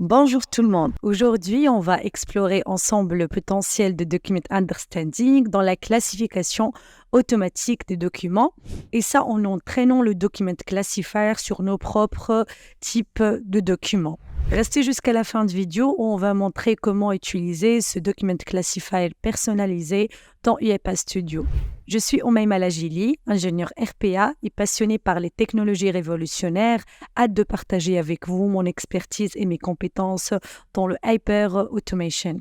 Bonjour tout le monde. Aujourd'hui, on va explorer ensemble le potentiel de Document Understanding dans la classification automatique des documents. Et ça, en entraînant le Document Classifier sur nos propres types de documents. Restez jusqu'à la fin de vidéo où on va montrer comment utiliser ce Document Classifier personnalisé dans UiPath Studio. Je suis Oumaima Lajili, ingénieure RPA et passionnée par les technologies révolutionnaires. Hâte de partager avec vous mon expertise et mes compétences dans le Hyper Automation.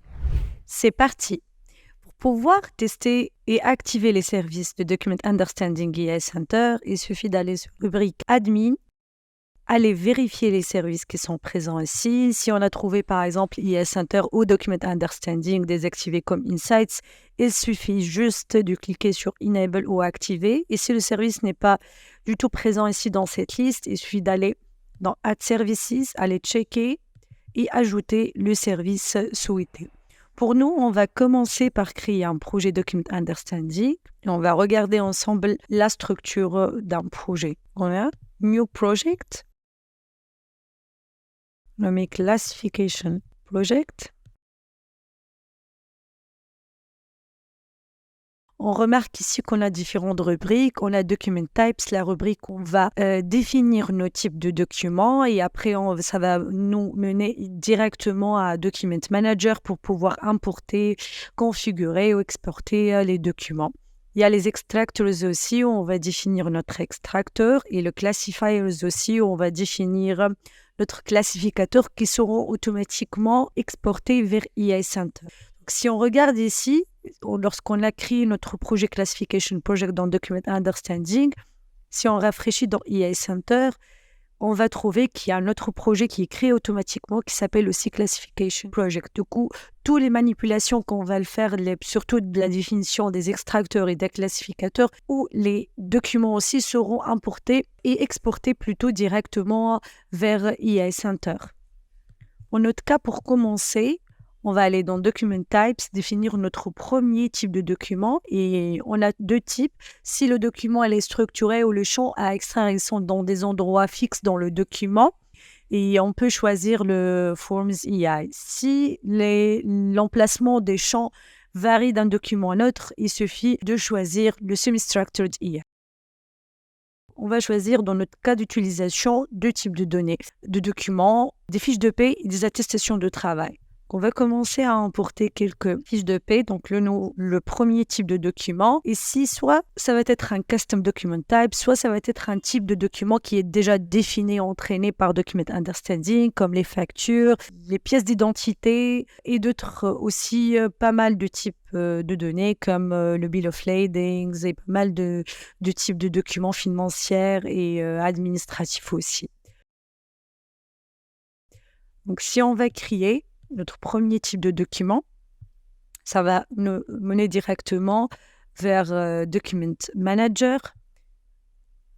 C'est parti! Pour pouvoir tester et activer les services de Document Understanding EA Center, il suffit d'aller sur la rubrique Admin, aller vérifier les services qui sont présents ici. Si on a trouvé par exemple EA Center ou Document Understanding désactivé comme Insights, il suffit juste de cliquer sur Enable ou Activer. Et si le service n'est pas du tout présent ici dans cette liste, il suffit d'aller dans Add Services, aller checker et ajouter le service souhaité. Pour nous, on va commencer par créer un projet Document Understanding et on va regarder ensemble la structure d'un projet. On a New Project, nommé Classification Project. On remarque ici qu'on a différentes rubriques. On a Document Types, la rubrique où on va définir nos types de documents et après ça va nous mener directement à Document Manager pour pouvoir importer, configurer ou exporter les documents. Il y a les extractors aussi où on va définir notre extracteur et le classifiers aussi où on va définir notre classificateur qui seront automatiquement exportés vers EA Center. Donc, si on regarde ici, lorsqu'on a créé notre projet Classification Project dans Document Understanding, si on rafraîchit dans EA Center, on va trouver qu'il y a un autre projet qui est créé automatiquement qui s'appelle aussi Classification Project. Du coup, toutes les manipulations qu'on va le faire, surtout de la définition des extracteurs et des classificateurs, où les documents aussi seront importés et exportés plutôt directement vers EA Center. En notre cas, pour commencer, on va aller dans Document Types, définir notre premier type de document et on a deux types. Si le document est structuré ou le champ à extraire, ils sont dans des endroits fixes dans le document et on peut choisir le Forms EI. Si l'emplacement des champs varie d'un document à un autre, il suffit de choisir le Semi-Structured EI. On va choisir dans notre cas d'utilisation deux types de données, de documents, des fiches de paie et des attestations de travail. On va commencer à importer quelques fiches de paie, donc le premier type de document. Ici, soit ça va être un custom document type, soit ça va être un type de document qui est déjà défini, entraîné par Document Understanding, comme les factures, les pièces d'identité et d'autres aussi pas mal de types de données comme le Bill of Ladings et pas mal de types de documents financiers et administratifs aussi. Donc, si on va créer notre premier type de document, ça va nous mener directement vers Document Manager,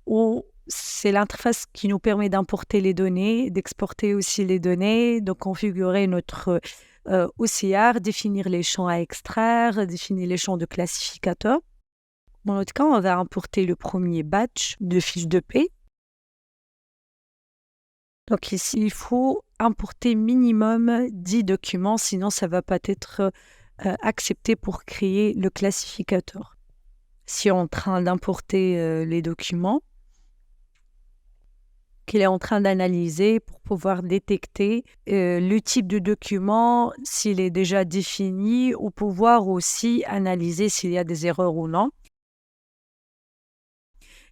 où c'est l'interface qui nous permet d'importer les données, d'exporter aussi les données, de configurer notre OCR, définir les champs à extraire, définir les champs de classificateur. Dans notre cas, on va importer le premier batch de fiches de paie. Donc ici, il faut importer minimum 10 documents, sinon ça ne va pas être accepté pour créer le classificateur. Si on est en train d'importer les documents, qu'il est en train d'analyser pour pouvoir détecter le type de document, s'il est déjà défini, ou pouvoir aussi analyser s'il y a des erreurs ou non.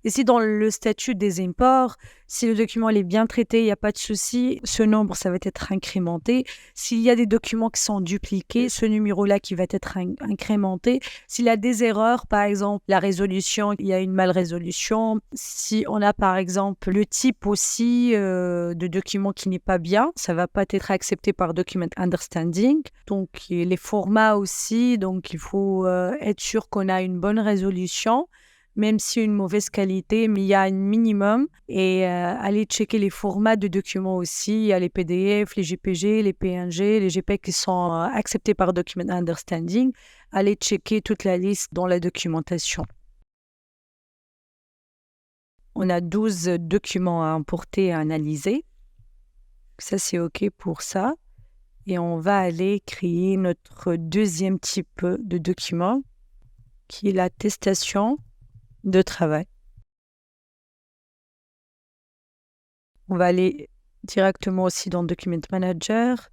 Ici, dans le statut des imports, si le document est bien traité, il n'y a pas de souci, ce nombre, ça va être incrémenté. S'il y a des documents qui sont dupliqués, ce numéro-là qui va être incrémenté. S'il y a des erreurs, par exemple, la résolution, il y a une mal-résolution. Si on a, par exemple, le type aussi de document qui n'est pas bien, ça ne va pas être accepté par Document Understanding. Donc, les formats aussi, donc il faut être sûr qu'on a une bonne résolution. Même si une mauvaise qualité, mais il y a un minimum. Et aller checker les formats de documents aussi. Il y a les PDF, les JPG, les PNG, les JPEG qui sont acceptés par Document Understanding. Aller checker toute la liste dans la documentation. On a 12 documents à importer et à analyser. Ça, c'est OK pour ça. Et on va aller créer notre deuxième type de document qui est l'attestation de travail. On va aller directement aussi dans Document Manager.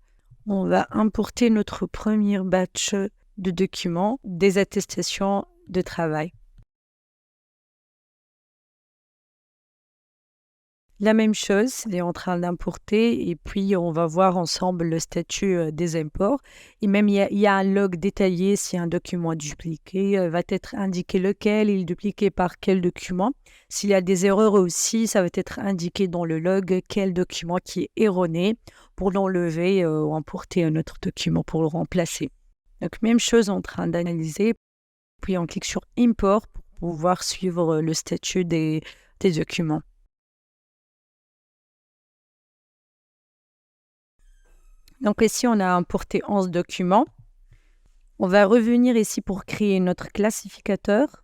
On va importer notre premier batch de documents des attestations de travail. La même chose, il est en train d'importer et puis on va voir ensemble le statut des imports. Et même il y a un log détaillé si un document est dupliqué, va être indiqué lequel, il est dupliqué par quel document. S'il y a des erreurs aussi, ça va être indiqué dans le log quel document qui est erroné pour l'enlever ou importer un autre document pour le remplacer. Donc même chose en train d'analyser, puis on clique sur Import pour pouvoir suivre le statut des documents. Donc ici, on a importé 11 documents. On va revenir ici pour créer notre classificateur.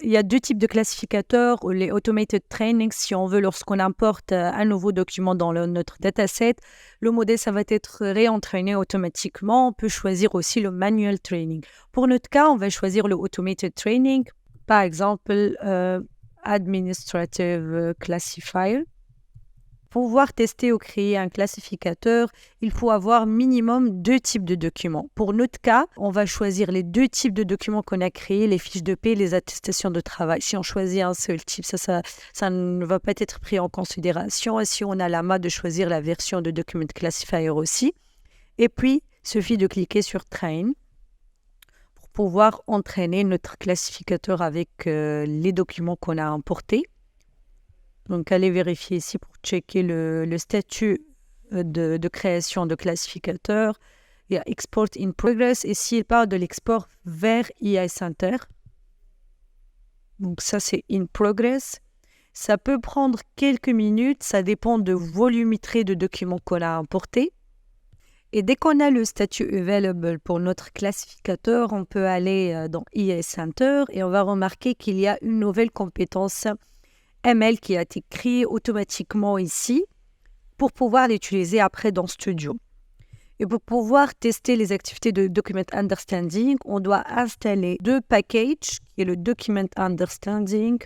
Il y a deux types de classificateurs, les automated trainings, si on veut, lorsqu'on importe un nouveau document dans notre dataset, le modèle, ça va être réentraîné automatiquement. On peut choisir aussi le manual training. Pour notre cas, on va choisir le automated training, par exemple, administrative classifier. Pour pouvoir tester ou créer un classificateur, il faut avoir minimum 2 types de documents. Pour notre cas, on va choisir les 2 types de documents qu'on a créés, les fiches de paie, les attestations de travail. Si on choisit un seul type, ça ne va pas être pris en considération. Et si on a la main de choisir la version de Document Classifier aussi. Et puis, il suffit de cliquer sur Train pour pouvoir entraîner notre classificateur avec les documents qu'on a importés. Donc, allez vérifier ici pour checker le statut de création de classificateur. Il y a Export in Progress. Ici, il parle de l'export vers EI Center. Donc, ça, c'est In Progress. Ça peut prendre quelques minutes. Ça dépend de volumétrie de documents qu'on a importés. Et dès qu'on a le statut Available pour notre classificateur, on peut aller dans EI Center et on va remarquer qu'il y a une nouvelle compétence ML qui a été créé automatiquement ici pour pouvoir l'utiliser après dans Studio. Et pour pouvoir tester les activités de Document Understanding, on doit installer 2 packages, qui est le Document Understanding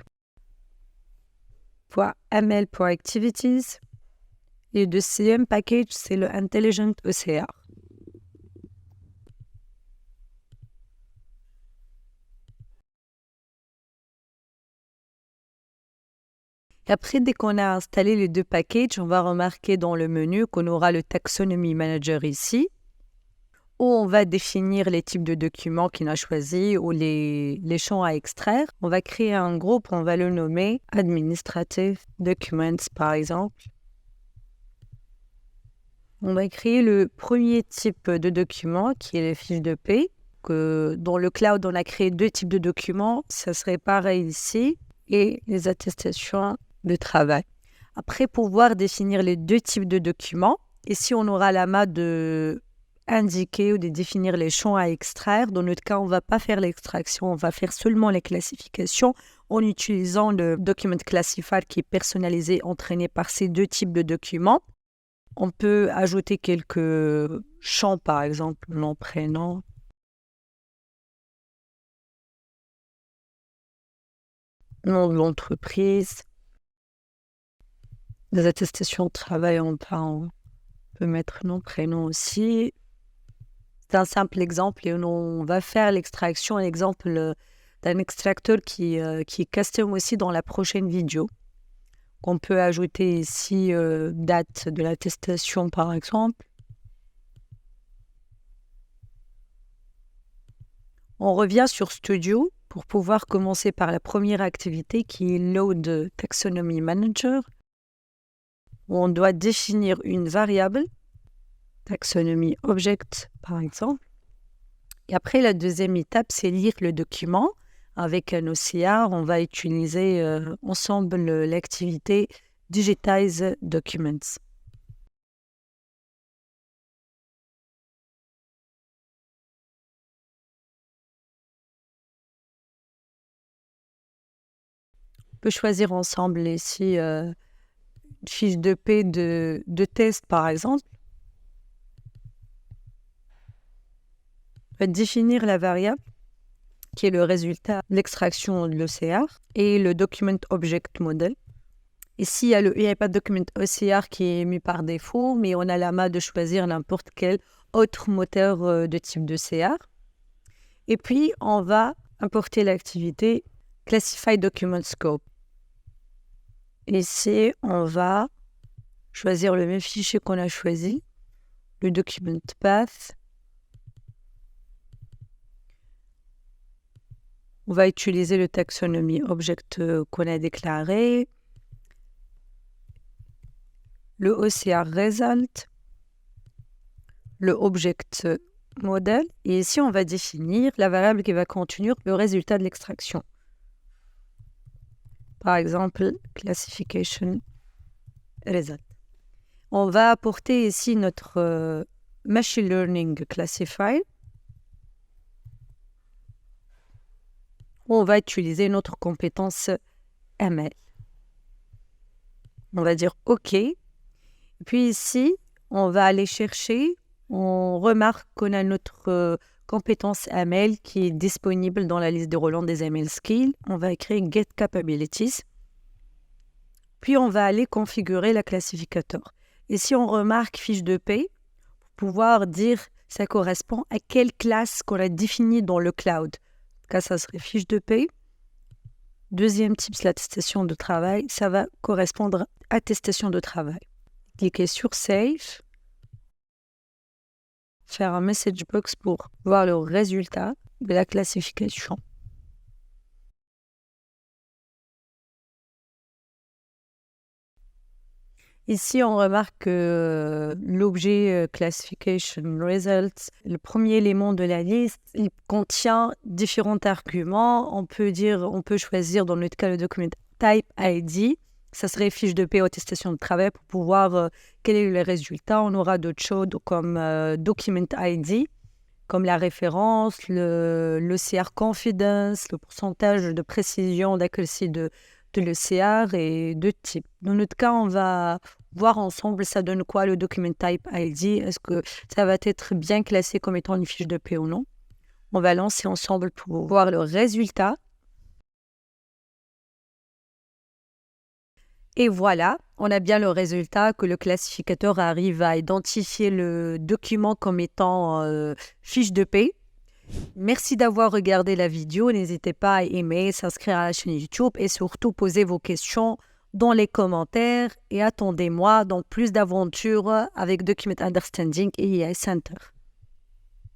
.ml.activities et le deuxième package, c'est le Intelligent OCR. Et après, dès qu'on a installé les 2 packages, on va remarquer dans le menu qu'on aura le Taxonomy Manager ici, où on va définir les types de documents qu'on a choisis ou les champs à extraire. On va créer un groupe, on va le nommer Administrative Documents, par exemple. On va créer le premier type de document, qui est les fiches de paie. Dans le cloud, on a créé 2 types de documents. Ça serait pareil ici. Et les attestations de travail. Après, pouvoir définir les 2 types de documents, ici, on aura la main de indiquer ou de définir les champs à extraire. Dans notre cas, on ne va pas faire l'extraction, on va faire seulement les classifications en utilisant le Document Classifier qui est personnalisé, entraîné par ces 2 types de documents. On peut ajouter quelques champs, par exemple, nom, prénom. Nom de l'entreprise. Les attestations de travail, on peut mettre nom, prénom aussi. C'est un simple exemple et on va faire l'extraction, un exemple d'un extracteur qui est custom aussi dans la prochaine vidéo. On peut ajouter ici date de l'attestation par exemple. On revient sur Studio pour pouvoir commencer par la première activité qui est Load Taxonomy Manager. On doit définir une variable, taxonomy object par exemple. Et après, la deuxième étape, c'est lire le document. Avec un OCR, on va utiliser ensemble l'activité Digitize Documents. On peut choisir ensemble ici fiche de paie de test, par exemple, on va définir la variable qui est le résultat de l'extraction de l'OCR et le Document Object Model. Ici, il n'y a pas de Document OCR qui est mis par défaut, mais on a la main de choisir n'importe quel autre moteur de type de CR. Et puis, on va importer l'activité Classify Document Scope. Ici, on va choisir le même fichier qu'on a choisi, le Document Path. On va utiliser le taxonomie object qu'on a déclaré, le OCR result, le object model, et ici on va définir la variable qui va contenir le résultat de l'extraction. Par exemple, classification result. On va apporter ici notre machine learning classifier. On va utiliser notre compétence ML. On va dire OK. Et puis ici, on va aller chercher, on remarque qu'on a notre compétence ML qui est disponible dans la liste déroulante des ML Skills. On va écrire Get Capabilities. Puis on va aller configurer la classificateur. Ici, on remarque fiche de paie pour pouvoir dire ça correspond à quelle classe qu'on a définie dans le cloud. En tout cas, ça serait fiche de paie. Deuxième type, c'est l'attestation de travail. Ça va correspondre à attestation de travail. Cliquez sur Save. Faire un message box pour voir le résultat de la classification. Ici, on remarque que l'objet Classification Results, le premier élément de la liste, il contient différents arguments. On peut choisir dans notre cas le document Type ID. Ça serait fiche de paie ou attestation de travail pour pouvoir quel est le résultat. On aura d'autres choses comme Document ID, comme la référence, l'OCR Confidence, le pourcentage de précision d'accuracy de l'OCR et de type. Dans notre cas, on va voir ensemble ça donne quoi le Document Type ID. Est-ce que ça va être bien classé comme étant une fiche de paie ou non? On va lancer ensemble pour voir le résultat. Et voilà, on a bien le résultat que le classificateur arrive à identifier le document comme étant fiche de paie. Merci d'avoir regardé la vidéo. N'hésitez pas à aimer, s'inscrire à la chaîne YouTube et surtout poser vos questions dans les commentaires. Et attendez-moi dans plus d'aventures avec Document Understanding et AI Center.